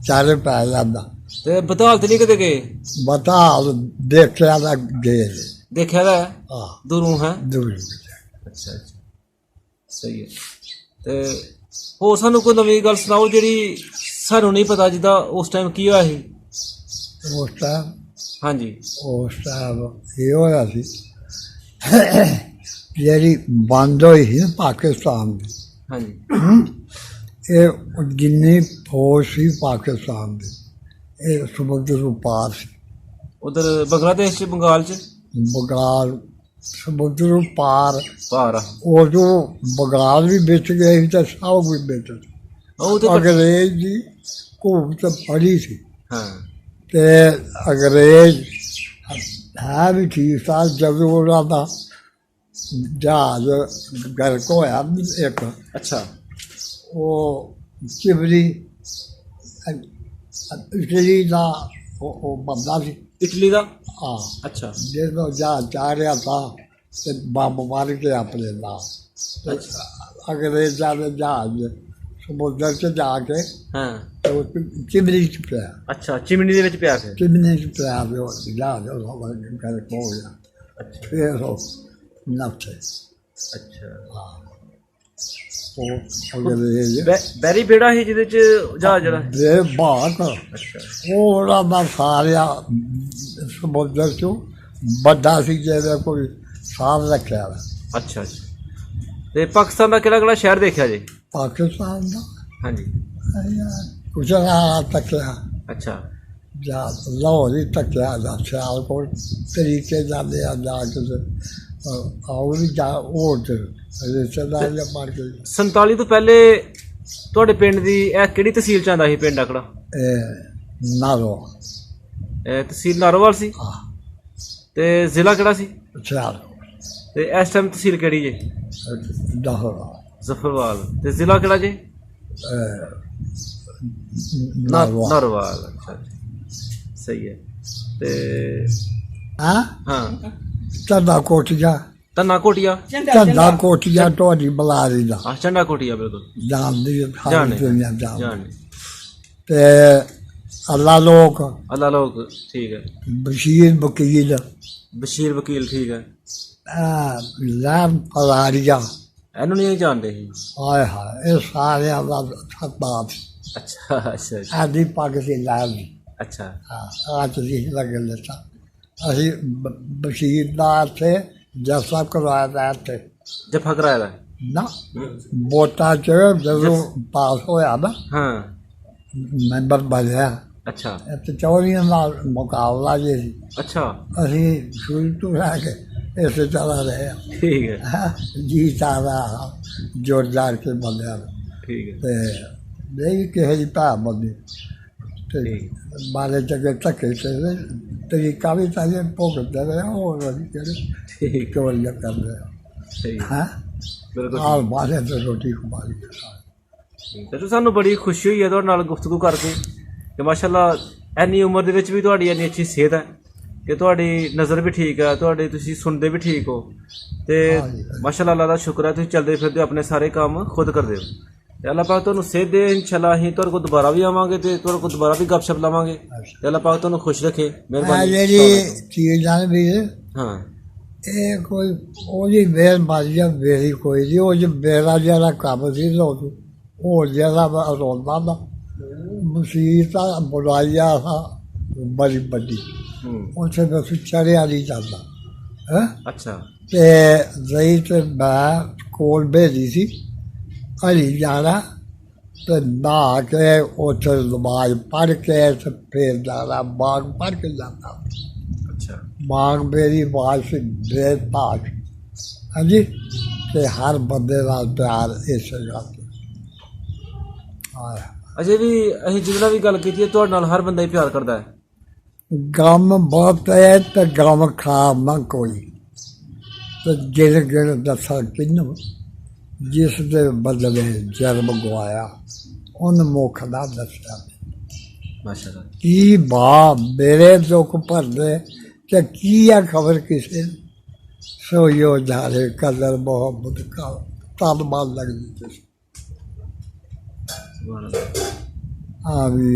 ਚਾਰੇ ਪੈ ਜਾਂਦਾ ਤੇ ਬਤਾਲਤ ਨਹੀਂ ਕਦੇ ਗਏ? ਬਤਾ ਦੇਖਿਆ ਤਾਂ ਗਏ ਦੇਖਿਆ ਤਾਂ ਹੈ? ਹਾਂ ਦੂਰੋਂ ਹੈ। ਦੂਰ ਅੱਛਾ ਅੱਛਾ ਸਹੀ ਹੈ। ਤੇ ਹੋਰ ਸਾਨੂੰ ਕੋਈ ਨਵੀਂ ਗੱਲ ਸੁਣਾਓ ਜਿਹੜੀ ਸਾਨੂੰ ਨਹੀਂ ਪਤਾ, ਜਿੱਦਾਂ ਉਸ ਟਾਈਮ ਕੀ ਹੋਇਆ ਸੀ? ਉਸ ਟਾਈਮ ਹਾਂਜੀ ਇਹ ਹੋਇਆ ਸੀ ਜਿਹੜੀ ਬੰਦ ਹੋਈ ਸੀ ਨਾ ਪਾਕਿਸਤਾਨ ਦੀ, ਹਾਂਜੀ ਇਹ ਜਿੰਨੀ ਫੌਜ ਸੀ ਪਾਕਿਸਤਾਨ ਦੀ ਇਹ ਸਮੁੰਦਰ ਨੂੰ ਪਾਰ ਸੀ। ਉਧਰ ਬੰਗਲਾਦੇਸ਼ ਚ, ਬੰਗਾਲ ਚ ਬੰਗਾਲ ਸਮੁੰਦਰ ਨੂੰ ਪਾਰ ਭਾਰ ਉਦੋਂ ਬੰਗਾਲ ਵੀ ਵਿੱਚ ਗਏ ਸੀ ਤੇ ਸਭ ਕੁਝ ਵਿੱਚ ਸੀ। ਉਹ ਤੇ ਅੰਗਰੇਜ਼ ਦੀ ਹਕੂਮਤ ਬੜੀ ਸੀ ਹਾਂ ਤੇ ਅੰਗਰੇਜ਼ ਹੈ ਵੀ ਠੀਕ ਠਾਕ। ਜਦੋਂ ਉਹਨਾਂ ਦਾ ਜਹਾਜ਼ ਗਰਕ ਹੋਇਆ ਇੱਕ, ਅੱਛਾ ਉਹ ਚਿਬਰੀ ਇਟਲੀ ਦਾ ਉਹ ਬੰਦਾ ਸੀ। ਇਟਲੀ ਦਾ ਹਾਂ ਅੱਛਾ ਜਦੋਂ ਜਹਾਜ਼ ਜਾ ਰਿਹਾ ਤਾਂ ਤੇ ਬੰਬ ਮਾਰ ਕੇ ਆਪਣੇ ਨਾਲ ਅੰਗਰੇਜ਼ਾਂ ਦੇ ਜਹਾਜ਼ ਸਮੁੰਦਰ 'ਚ ਜਾ ਕੇ ਹਾਂ ਉਹ ਚਿਮਨੀ 'ਚ ਪਿਆ। ਅੱਛਾ ਚਿਮਨੀ ਦੇ ਵਿੱਚ ਪਿਆ ਕੇ ਚਿਮਨੀ 'ਚ ਪਿਆ ਵੀ ਉਹ ਜਹਾਜ਼ ਉਹ ਗਰਕ ਹੋ ਗਿਆ। ਅੱਛਾ ਫਿਰ ਉਹ ਨੱਠੇ। ਅੱਛਾ ਉਹ ਅੰਗਰੇਜ਼ ਬੈਰੀ ਬੇੜਾ ਸੀ ਜਿਹਦੇ ਚ ਜਹਾਜ਼ ਜਿਹੜਾ ਦੇ ਬਾਗ ਅੱਛਾ ਉਹ ਉਹਨਾਂ ਦਾ ਸਾਰਿਆ ਸਮੁੰਦਰ 'ਚੋਂ ਵੱਡਾ ਸੀ ਜਿਹਦੇ ਕੋਈ ਸਾਹ ਰੱਖਿਆ ਵਾ। ਅੱਛਾ ਅੱਛਾ ਤੇ ਪਾਕਿਸਤਾਨ ਦਾ ਕਿਹੜਾ ਕਿਹੜਾ ਸ਼ਹਿਰ ਦੇਖਿਆ ਜੀ? ਪਾਕਿਸਤਾਨ ਦਾ ਹਾਂਜੀ ਗੁਜਰਾਤ ਤੱਕਿਆ ਅੱਛਾ ਜਾਂ ਲਾਹੌਰ ਹੀ ਤੱਕਿਆ ਜਾਂ ਸਿਆਲਕੋਟ ਤਰੀਕੇ ਜਾਂਦੇ ਆ ਜਾ ਕੇ ਆਉ ਵੀ ਜਾ ਉਹ ਰਿਸ਼ਤੇਦਾਰ ਜਾਂ ਮਾਰ ਕੇ 47 ਤੋਂ ਪਹਿਲੇ ਤੁਹਾਡੇ ਪਿੰਡ ਦੀ ਇਹ ਕਿਹੜੀ ਤਹਿਸੀਲ ਚ ਆਉਂਦਾ ਸੀ ਪਿੰਡ ਆਕੜਾ? ਨਾਰੋ ਇਹ ਤਹਿਸੀਲ ਨਾਰੋਵਾਲ ਸੀ ਹਾਂ ਤੇ ਜ਼ਿਲ੍ਹਾ ਕਿਹੜਾ ਸੀ? ਸਿਆਲਕੋਟ ਤੇ ਇਸ ਟਾਈਮ ਤਹਿਸੀਲ ਕਿਹੜੀ ਜੀ? ਲਾਹੌਰ ਜ਼ਫਰਵਾਲ ਤੇ ਜ਼ਿਲ੍ਹਾ ਕਿਹੜਾ ਜੀ? ਨਾਰੋਵਾਲ ਅੱਛਾ ਸਹੀ ਹੈ। ਤੇ ਹਾਂ ਹਾਂ ਚੰਦਾ ਕੋਟੀਆ ਧੰਨਾ ਕੋਟੀਆ ਚੰਦਾ ਕੋਟੀਆ ਤੁਹਾਡੀ ਬਲਾਰੀ ਦਾ ਹਾਂ ਚੰਡਾ ਕੋਟੀਆ ਬਿਲਕੁਲ ਜਾਣਦੀ ਜਾਣੇ ਦੁਨੀਆ ਜਾਣੇ ਜਾਣ ਤੇ ਅੱਲਾ ਲੋਕ ਅੱਲਾ ਲੋਕ ਠੀਕ ਹੈ। ਬਸ਼ੀਰ ਵਕੀਲ ਬਸ਼ੀਰ ਵਕੀਲ ਠੀਕ ਹੈ। ਲੈਮ ਫਲਾਰੀਆ ਇਹਨੂੰ ਨਹੀਂ ਜਾਣਦੇ ਸੀ? ਹਾਏ ਹਾਏ ਇਹ ਸਾਰਿਆਂ ਦਾ ਸਤਿਕਾਰ ਅੱਛਾ ਅੱਛਾ ਅੱਛਾ ਆਦੀ ਪੱਗ ਸੀ ਲੈਮ ਅੱਛਾ ਹਾਂ ਅੱਜ ਦੀ ਲੱਗੇ ਲੱਤਾ ਅਸੀਂ ਬਸ਼ੀਰ ਦਾ ਇੱਥੇ ਜੱਸਾ ਕਰਵਾਇਆ ਦਾ ਇੱਥੇ ਜੱਫਾ ਕਰਾਇਆ ਦਾ ਨਾ ਵੋਟਾਂ 'ਚ ਜਦੋਂ ਪਾਸ ਹੋਇਆ ਨਾ ਹਾਂ ਮੈਂਬਰ ਬਣਿਆ ਅੱਛਾ ਤੇ ਚੌਧਰੀਆਂ ਨਾਲ ਮੁਕਾਬਲਾ ਜੇ ਸੀ। ਅੱਛਾ ਅਸੀਂ ਸ਼ੁਰੂ ਤੋਂ ਲੈ ਕੇ ਇਸੇ ਚੱਲ ਰਹੇ ਹਾਂ ਠੀਕ ਹੈ ਜੀ ਸਾਰਾ ਜੋਰਦਾਰ ਕੇ ਬੰਦਿਆਂ ਠੀਕ ਹੈ ਤੇ ਨਹੀਂ ਕਿਸੇ ਦੀ ਭਾ ਬੰਦੀ ਤੇ ਠੀਕ। ਬਾਰੇ ਜਗ੍ਹਾ ਧੱਕੇ ਤੇ ਤਰੀਕਾ ਵੀ ਤਾਂ ਇਹ ਭੁਗਤਦੇ ਰਹੇ ਹੋਰ ਅਸੀਂ ਕਿਹੜੇ ਠੀਕ ਚੋਰੀਆਂ ਕਰਦੇ ਹਾਂ ਸਹੀ ਹਾਂ ਬਿਲਕੁਲ ਆਲ ਬਾਰੇ ਤੇ ਰੋਟੀ ਖਵਾਈ ਤੇ ਸਾਨੂੰ ਬੜੀ ਖੁਸ਼ੀ ਹੋਈ ਹੈ ਤੁਹਾਡੇ ਨਾਲ ਗੁਫ਼ਤਗੂ ਕਰਕੇ ਕਿ ਮਾਸ਼ਾਅੱਲਾ ਇੰਨੀ ਉਮਰ ਦੇ ਵਿੱਚ ਵੀ ਤੁਹਾਡੀ ਇੰਨੀ ਅੱਛੀ ਸਿਹਤ ਹੈ ਕਿ ਤੁਹਾਡੀ ਨਜ਼ਰ ਵੀ ਠੀਕ ਹੈ, ਤੁਹਾਡੇ ਤੁਸੀਂ ਸੁਣਦੇ ਵੀ ਠੀਕ ਹੋ ਤੇ ਮਾਸ਼ਾਅੱਲਾ ਅੱਲਾ ਦਾ ਸ਼ੁਕਰ ਹੈ ਤੁਸੀਂ ਚੱਲਦੇ ਫਿਰਦੇ ਹੋ, ਆਪਣੇ ਸਾਰੇ ਕੰਮ ਖੁਦ ਕਰਦੇ ਹੋ ਤੇ ਅੱਲਾ ਪਾਕ ਤੁਹਾਨੂੰ ਸਿਹਤ ਦੇ ਇਨਸ਼ਾਅੱਲਾ ਅਸੀਂ ਤੁਹਾਡੇ ਕੋਲ ਦੁਬਾਰਾ ਵੀ ਆਵਾਂਗੇ ਤੇ ਤੁਹਾਡੇ ਕੋਲ ਦੁਬਾਰਾ ਵੀ ਗੱਪਸ਼ਪ ਲਾਵਾਂਗੇ ਤੇ ਅੱਲਾ ਪਾਕ ਤੁਹਾਨੂੰ ਖੁਸ਼ ਰੱਖੇ ਮਿਹਰਬਾਨੀ। ਜਿਹੜੀ ਚੀਜ਼ ਨਾਲ ਵੀ ਹਾਂ ਇਹ ਕੋਈ ਉਹਦੀ ਮਿਹਰਬਾਨੀ ਜਾਂ ਮੇਰੀ ਕੋਈ ਨਹੀਂ ਉਹ ਮੇਰਾ ਜਿਹੜਾ ਕੰਮ ਸੀ ਉਹ ਜਿਹੜਾ ਰੋਂਦਾ ਦਾ ਮੁਸੀਬਤਾਂ ਬੁਲਾਈਆਂ ਬੜੀ ਵੱਡੀ ਉੱਥੇ ਮੈਂ ਚੜਿਆ ਨਹੀਂ ਜਾਂਦਾ ਹੈ ਅੱਛਾ ਤੇ ਰਹੀ ਤੇ ਮੈਂ ਕੋਲ ਭੇਜੀ ਸੀ ਹਲੀ ਜਾਣਾ ਤੇ ਨਹਾ ਕੇ ਉੱਥੇ ਨਮਾਜ਼ ਪੜ੍ਹ ਕੇ ਤੇ ਫਿਰ ਜਾਣਾ ਬਾਗ ਪੜ੍ਹ ਕੇ ਜਾਂਦਾ ਅੱਛਾ ਬਾਗ ਮੇਰੀ ਆਵਾਜ਼ ਸੀ ਬੇਤਾਜ ਹਾਂਜੀ ਤੇ ਹਰ ਬੰਦੇ ਨਾਲ ਪਿਆਰ ਇਸੇ ਗੱਲ ਅਜੇ ਵੀ ਅਸੀਂ ਜਿਹਦੇ ਨਾਲ ਵੀ ਗੱਲ ਕੀਤੀ ਹੈ ਤੁਹਾਡੇ ਨਾਲ ਹਰ ਬੰਦਾ ਹੀ ਪਿਆਰ ਕਰਦਾ ਹੈ। ਗਮ ਬਹੁਤ ਹੈ ਤੇ ਗਮ ਖਾ ਨਾ ਕੋਈ, ਤੇ ਜਿਹੜੇ ਜਿਹੜੇ ਦੱਸਾਂ ਕਿਹਨੂੰ, ਜਿਸ ਦੇ ਬਦਲੇ ਜਨਮ ਗਵਾਇਆ ਉਹਨ ਮੁੱਖ ਦਾ ਦੱਸਿਆ। ਮਾਸ਼ਾਅੱਲਾ। ਕੀ ਬਾ ਮੇਰੇ ਦੁੱਖ ਭਰਦੇ ਤੇ ਕੀ ਆ ਖਬਰ ਕਿਸੇ ਨੂੰ, ਸੋ ਯੋ ਜਾਰੇ ਕਦਰ ਮੁਹੱਬਤ ਕਾ ਤਾਲਮਾਨ ਲੱਗਦੀ ਤੇ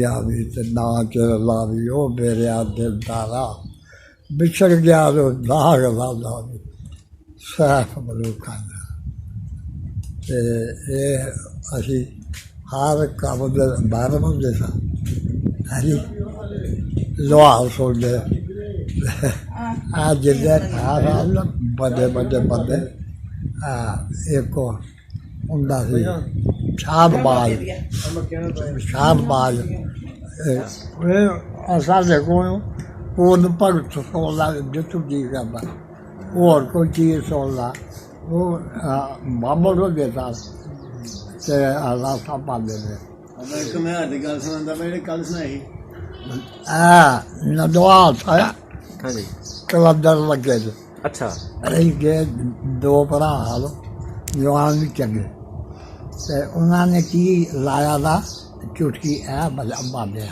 ਆਵੀ ਤੇ ਨਾ ਚਿਰ ਲਾਵੀ ਉਹ ਮੇਰੇ ਆ ਦਿਲ ਦਾਰਾ ਵਿਛੜ ਗਿਆ ਰੋ ਦਾਗ ਲਾਦਾ ਸਾਫ ਮਲੂਕਾਂ ਦਾ। ਤੇ ਇਹ ਅਸੀਂ ਹਰ ਕੰਮ ਦੇ ਬਾਹਰ ਹੁੰਦੇ ਸਾਂ। ਹਾਂਜੀ ਲੋਹਾ ਸੋਲਦੇ ਆ ਜਿੱਦਾਂ ਖਾਰਾ ਵੱਡੇ ਬੰਦੇ ਇੱਕ ਹੁੰਦਾ ਸੀ ਸ਼ਾਹਬਾਜ਼ ਸਾਡੇ ਕੋਲ ਪੂਰਨ ਭਗਤ ਸੋਲਾ ਜਿੱਥੋਂ ਜੀ ਕਰਦਾ ਹੋਰ ਕੋਈ ਚੀਜ਼ ਸੋਲਾ ਉਹ ਮਾਮਲ ਹੋ ਗਿਆ ਤੇ ਆਲਾ ਸਾਹਿਬ ਪਾਉਂਦੇ ਨੇ। ਇੱਕ ਮੈਂ ਹੱਥ ਦੀ ਗੱਲ ਸੁਣਾਉਂਦਾ ਮੈਂ ਜਿਹੜੀ ਕੱਲ ਸੁਣਾਈ ਨਦਵਾ ਸਾਇਆ ਹਾਂਜੀ। ਕਲੰਦਰ ਲੱਗੇ ਸੀ। ਅੱਛਾ। ਅਸੀਂ ਗਏ ਦੋ ਭਰਾ ਹਾਲ ਜਵਾਨ ਵੀ ਚੰਗੇ, ਤੇ ਉਹਨਾਂ ਨੇ ਕੀ ਲਾਇਆ ਦਾ ਚੁਟਕੀ ਇਹ ਬਾਂਧਿਆ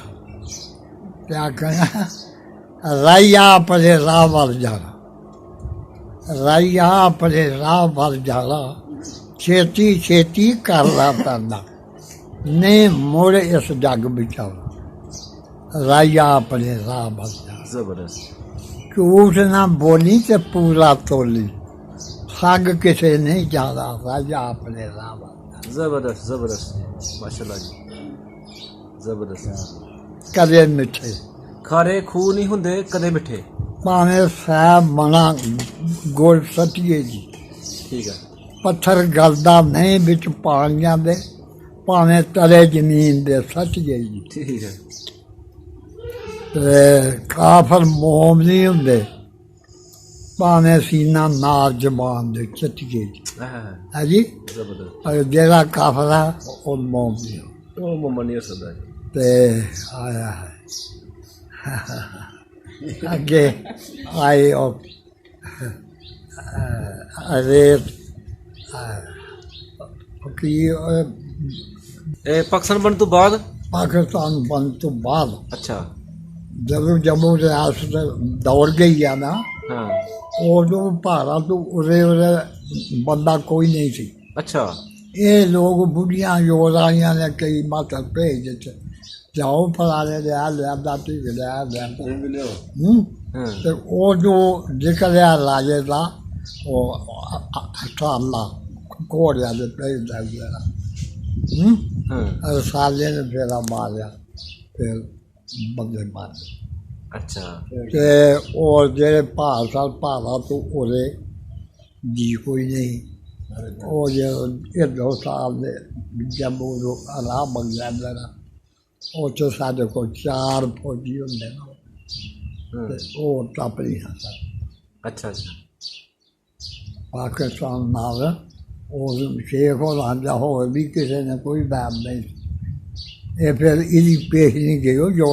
ਤੇ ਆਖਣਾ ਰਾਈਆ ਆਪਣੇ ਰਾਹ ਵੱਲ ਜਾਣਾ, ਰਾਈਆ ਆਪਣੇ ਰਾਹ ਵੱਲ ਜਾਣਾ, ਛੇਤੀ ਛੇਤੀ ਕਰਨਾ ਪੈਂਦਾ ਨਹੀਂ ਮੁੜ ਇਸ ਜੱਗ ਵਿੱਚ ਆਉਣਾ। ਰਾਈਆ ਆਪਣੇ ਰਾਹ ਵੱਲ ਜਾਣਾ, ਜ਼ਬਰਦਸਤ। ਝੂਠ ਨਾ ਬੋਲੀ ਤੇ ਪੂਰਾ ਤੋਲੀ, ਸੰਗ ਕਿਸੇ ਨਹੀਂ ਜਾਂਦਾ, ਰਾਜਾ ਆਪਣੇ ਰਾਹ ਵੱਲ। ਜ਼ਬਰਦਸਤ ਜ਼ਬਰਦਸਤ ਮਾਸ਼ਾਅੱਲਾ ਜੀ, ਜ਼ਬਰਦਸਤ। ਕਦੇ ਮਿੱਠੇ ਖਾਰੇ ਖੂਹ ਨਹੀਂ ਹੁੰਦੇ ਕਦੇ ਮਿੱਠੇ। ਭਾਵੇਂ ਸਾਹਿਬ ਮਣਾ ਗੋਲ ਸੱਟੀਏ ਜੀ, ਠੀਕ ਹੈ। ਪੱਥਰ ਗਲਦਾ ਨਹੀਂ ਵਿੱਚ ਪਾਣੀਆਂ ਦੇ, ਭਾਵੇਂ ਤਲੇ ਜ਼ਮੀਨ ਦੇ ਸੱਟੀਏ ਜੀ। ਠੀਕ ਹੈ। ਤੇ ਕਾਫਰ ਮੋਮ ਨਹੀਂ ਹੁੰਦੇ, ਭਾਵੇਂ ਸੀਨਾ ਨਾਲ ਜ਼ਬਾਨ ਦੇ ਚੱਟੀਏ ਜੀ। ਹੈ ਜੀ। ਜ਼ਬਰਦਸਤ। ਔਰ ਜਿਹੜਾ ਕਾਫਰ ਆ ਉਹ ਮੋਮ ਨਹੀਂ। ਉਹ ਮੁੰਮਨ ਨਹੀਂ ਹੋ ਸਕਦਾ ਜੀ। ਤੇ ਆਇਆ ਹੈ ਅੱਗੇ ਆਏ ਉਹ ਰੇਤ ਕੀ ਇਹ ਪਾਕਿਸਤਾਨ ਬਣਨ ਤੋਂ ਬਾਅਦ। ਪਾਕਿਸਤਾਨ ਬਣ ਤੋਂ ਬਾਅਦ ਅੱਛਾ। ਜਦੋਂ ਜੰਮੂ ਰਿਆਸਤ ਦੌੜ ਗਈ ਆ ਨਾ, ਹਾਂ। ਉਦੋਂ ਭਾਰਤ ਤੋਂ ਉਰੇ ਬੰਦਾ ਕੋਈ ਨਹੀਂ ਸੀ। ਅੱਛਾ। ਇਹ ਲੋਕ ਬੁੱਢੀਆਂ ਯੋਧਾਈਆਂ ਨੇ ਕਈ ਮਾਤਰ ਭੇਜ ਦਿੱਤੇ, ਜਾਓ ਫਲਾਣੇ ਲਿਆ ਲਿਆਦਾ ਠੀਕ ਲਿਆ ਲਿਆ। ਹਾਂ। ਤੇ ਉਹ ਜੋ ਨਿਕਲਿਆ ਰਾਜੇ ਦਾ ਉਹ ਸਾਲਾ ਘੋੜਿਆਂ ਦੇ ਭੇਜ ਦਾ ਹਾਂ। ਸਾਲੇ ਨੇ ਫੇਰਾ ਮਾਰਿਆ, ਫਿਰ ਬੰਦੇ ਮਾਰੇ। ਅੱਛਾ। ਤੇ ਉਹ ਜਿਹੜੇ ਭਾਰਤ ਤੋਂ ਉਰੇ ਜੀ ਕੋਈ ਨਹੀਂ, ਉਹ ਜੇ 2 ਸਾਲ ਦੇ ਜੰਮੂ ਨੂੰ ਆਰਾਮ ਬਣ ਜਾਂਦਾ ਨਾ, ਉਹ 'ਚ ਸਾਡੇ ਕੋਲ 4 ਫੌਜੀ ਹੁੰਦੇ ਨੇ, ਤੇ ਉਹ ਟੱਪ ਨਹੀਂ ਸਕਦਾ। ਅੱਛਾ ਅੱਛਾ। ਪਾਕਿਸਤਾਨ ਨਾਲ ਉਹ ਸ਼ੇਖ ਹੋਰਾਂ ਦਾ ਹੋਰ ਵੀ ਕਿਸੇ ਨੇ ਕੋਈ ਬੈਮ ਨਹੀਂ। ਇਹ ਫਿਰ ਇਹਦੀ ਪੇਸ਼ ਨਹੀਂ ਗਈ ਉਹ ਜੋ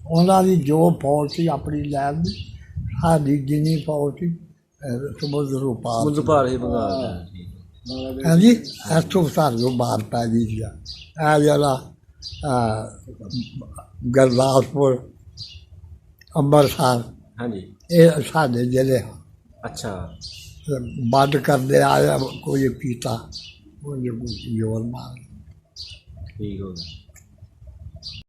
ਉਹਨਾਂ ਦੀ ਜੋ ਫੌਜ ਸੀ ਆਪਣੀ ਲੈਣ ਦੀ, ਸਾਡੀ ਜਿੰਨੀ ਫੌਜ ਸੀ ਸਮੁੰਦਰ ਪਾਰ ਮੁੰਦੂ ਭਾਰ ਹੀ ਬੰਗਾਲ। ਹਾਂਜੀ ਇੱਥੋਂ ਸਾਨੂੰ ਬਾਹਰ ਪੈ ਗਈ ਸੀ। ਇਹ ਜਿਹੜਾ ਗੁਰਦਾਸਪੁਰ ਅੰਮ੍ਰਿਤਸਰ ਹਾਂਜੀ। ਇਹ ਸਾਡੇ ਜ਼ਿਲ੍ਹੇ ਹਨ। ਅੱਛਾ। ਬੰਦ ਕਰਦੇ ਆਇਆ ਕੋਈ ਪੀਤਾ ਉਹ ਜੋਰ ਮਾਰ। ਠੀਕ ਹੋ ਗਿਆ।